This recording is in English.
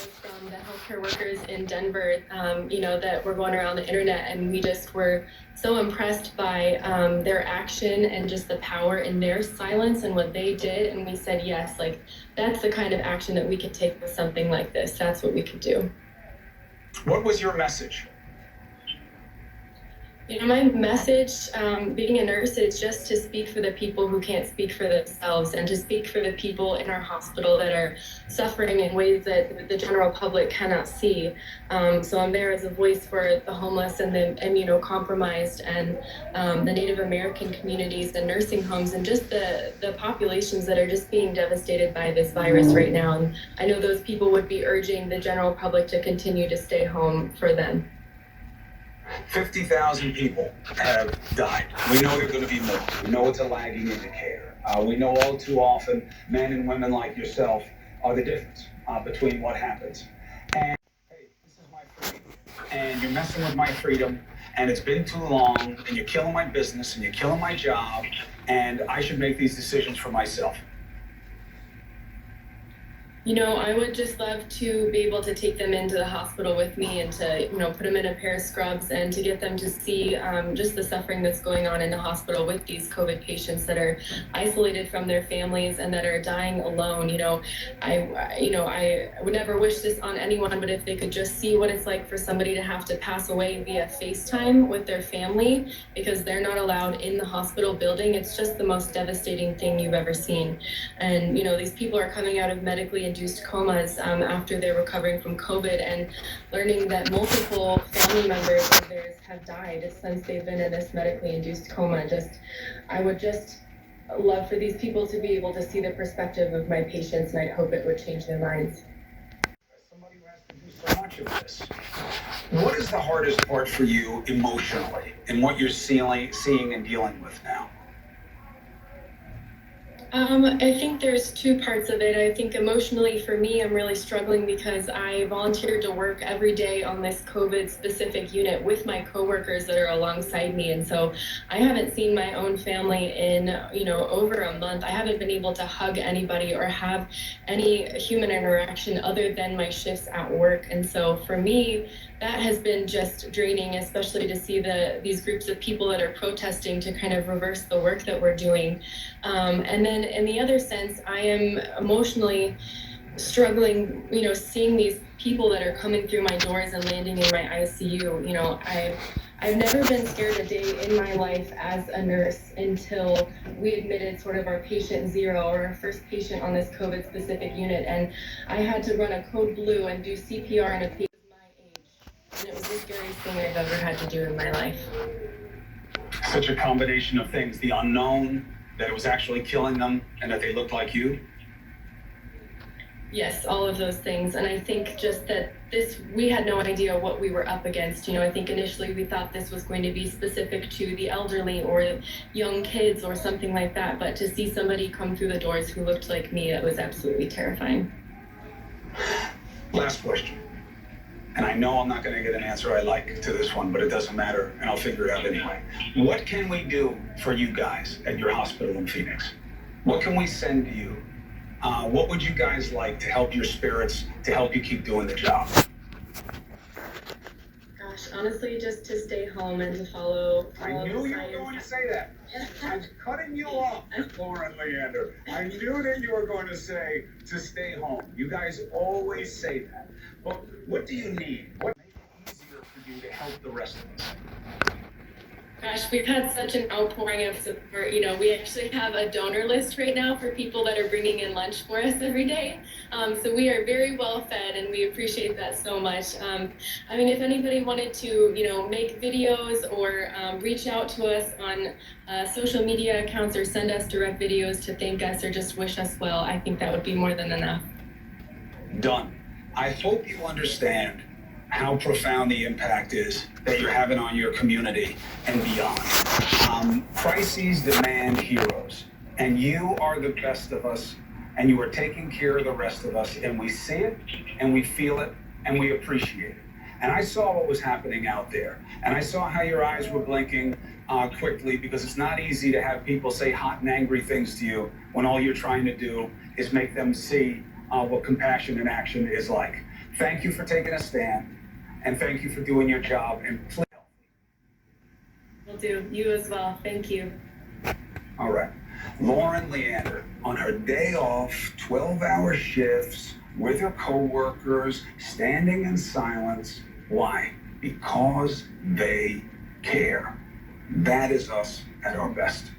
from the healthcare workers in Denver, that were going around the internet, and we just were so impressed by their action and just the power in their silence and what they did. And we said, yes, like that's the kind of action that we could take with something like this. That's what we could do. What was your message? My message, being a nurse, is just to speak for the people who can't speak for themselves, and to speak for the people in our hospital that are suffering in ways that the general public cannot see. So I'm there as a voice for the homeless and the immunocompromised and the Native American communities and nursing homes, and just the populations that are just being devastated by this virus right now. And I know those people would be urging the general public to continue to stay home for them. 50,000 people have died. We know there are going to be more. We know it's a lagging indicator. We know all too often men and women like yourself are the difference between what happens. And hey, this is my freedom. And you're messing with my freedom, and it's been too long, and you're killing my business, and you're killing my job, and I should make these decisions for myself. I would just love to be able to take them into the hospital with me and to, put them in a pair of scrubs and to get them to see just the suffering that's going on in the hospital with these COVID patients that are isolated from their families and that are dying alone. I would never wish this on anyone, but if they could just see what it's like for somebody to have to pass away via FaceTime with their family because they're not allowed in the hospital building, it's just the most devastating thing you've ever seen. And, these people are coming out of medically induced comas after they're recovering from COVID, and learning that multiple family members of theirs have died since they've been in this medically induced coma. I would just love for these people to be able to see the perspective of my patients, and I hope it would change their minds. Somebody who has to do so much of this, what is the hardest part for you emotionally in what you're seeing and dealing with now? I think there's two parts of it. I think emotionally for me, I'm really struggling because I volunteered to work every day on this COVID specific unit with my coworkers that are alongside me. And so I haven't seen my own family in, over a month. I haven't been able to hug anybody or have any human interaction other than my shifts at work. And so for me, that has been just draining, especially to see these groups of people that are protesting to kind of reverse the work that we're doing. And then in the other sense, I am emotionally struggling, seeing these people that are coming through my doors and landing in my ICU. I've never been scared a day in my life as a nurse until we admitted sort of our patient zero, or our first patient on this COVID specific unit. And I had to run a code blue and do CPR on a patient my age. And it was the scariest thing I've ever had to do in my life. Such a combination of things, the unknown, that it was actually killing them, and that they looked like you? Yes, all of those things. And I think just that we had no idea what we were up against. I think initially we thought this was going to be specific to the elderly or young kids or something like that. But to see somebody come through the doors who looked like me, that was absolutely terrifying. Last question. And I know I'm not going to get an answer I like to this one, but it doesn't matter, and I'll figure it out anyway. What can we do for you guys at your hospital in Phoenix? What can we send to you? What would you guys like to help your spirits, to help you keep doing the job? Gosh, honestly, just to stay home and to follow I knew you were going to say that. I'm cutting you off, Lauren Leander. I knew that you were going to say to stay home. You guys always say that. But what do you need? What makes it easier for you to help the rest of us? Gosh, we've had such an outpouring of support. We actually have a donor list right now for people that are bringing in lunch for us every day. So we are very well fed, and we appreciate that so much. If anybody wanted to, make videos or reach out to us on social media accounts or send us direct videos to thank us or just wish us well, I think that would be more than enough. Done. I hope you understand how profound the impact is that you're having on your community and beyond. Crises demand heroes, and you are the best of us, and you are taking care of the rest of us, and we see it, and we feel it, and we appreciate it. And I saw what was happening out there, and I saw how your eyes were blinking quickly, because it's not easy to have people say hot and angry things to you when all you're trying to do is make them see what compassion in action is like. Thank you for taking a stand, and thank you for doing your job. And please. Will do. You as well. Thank you. All right. Lauren Leander, on her day off, 12-hour shifts with her coworkers, standing in silence. Why? Because they care. That is us at our best.